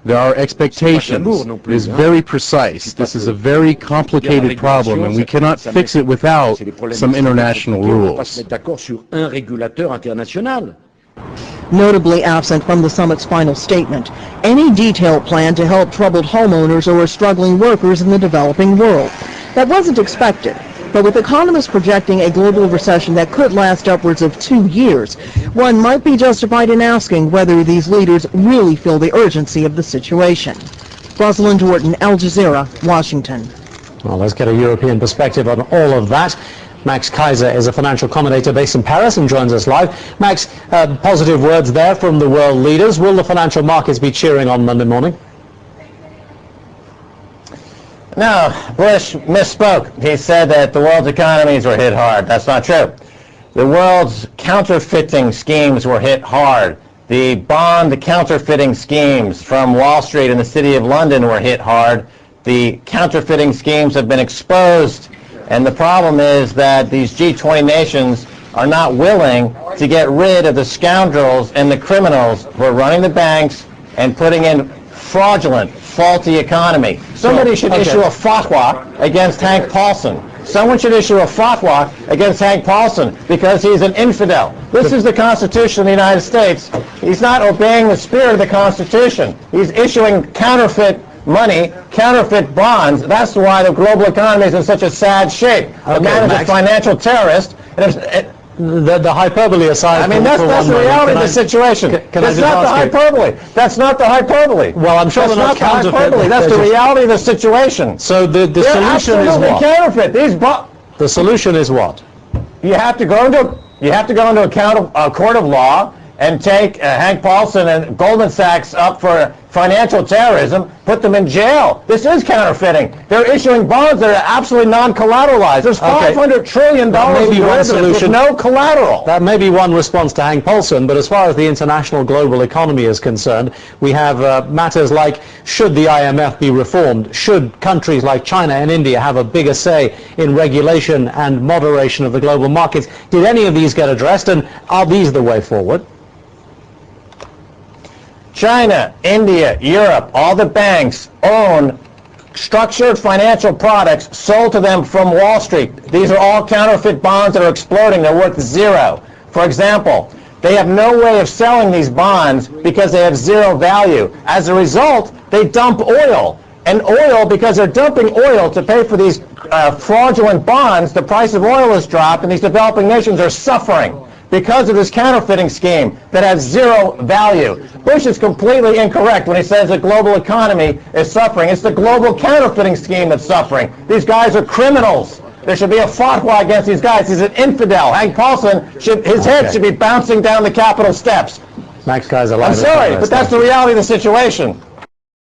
There are expectations. It is very precise. This is a very complicated problem, and we cannot fix it without some international rules. Notably absent from the summit's final statement, any detailed plan to help troubled homeowners or struggling workers in the developing world. That wasn't expected, but with economists projecting a global recession that could last upwards of 2 years, one might be justified in asking whether these leaders really feel the urgency of the situation. Rosalind Orton, Al Jazeera, Washington. Well, let's get a European perspective on all of that. Max Keiser is a financial commentator based in Paris and joins us live. Max, positive words there from the world leaders. Will the financial markets be cheering on Monday morning? No, Bush misspoke. He said that the world's economies were hit hard. That's not true. The world's counterfeiting schemes were hit hard. The bond counterfeiting schemes from Wall Street and the City of London were hit hard. The counterfeiting schemes have been exposed. And the problem is that these G20 nations are not willing to get rid of the scoundrels and the criminals who are running the banks and putting in fraudulent, faulty economy. Somebody should issue a fatwa against Hank Paulson. Someone should issue a fatwa against Hank Paulson because he's an infidel. This is the Constitution of the United States. He's not obeying the spirit of the Constitution. He's issuing counterfeit money, counterfeit bonds. That's why the global economy is in such a sad shape. The man is a financial terrorist. And the hyperbole aside, I mean, that's the reality of the situation. That's not the hyperbole. That's not the hyperbole. Well, I'm sure that's not the hyperbole. That's the reality of the situation. So the solution is what? Counterfeit. The solution is what? You have to go into a court of law and take Hank Paulson and Goldman Sachs up for financial terrorism, put them in jail. This is counterfeiting. They're issuing bonds that are absolutely non-collateralized. There's $500 trillion in derivatives with no collateral. That may be one response to Hank Paulson, but as far as the international global economy is concerned, we have matters like, should the IMF be reformed? Should countries like China and India have a bigger say in regulation and moderation of the global markets? Did any of these get addressed, and are these the way forward? China, India, Europe, all the banks own structured financial products sold to them from Wall Street. These are all counterfeit bonds that are exploding. They're worth zero. For example, they have no way of selling these bonds because they have zero value. As a result, they dump oil. And oil, because they're dumping oil to pay for these fraudulent bonds, the price of oil has dropped, and these developing nations are suffering because of this counterfeiting scheme that has zero value. Bush is completely incorrect when he says the global economy is suffering. It's the global counterfeiting scheme that's suffering. These guys are criminals. There should be a fatwa against these guys. He's an infidel. Hank Paulson, his head should be bouncing down the Capitol steps. Max Keiser, I'm sorry, but that's the reality of the situation.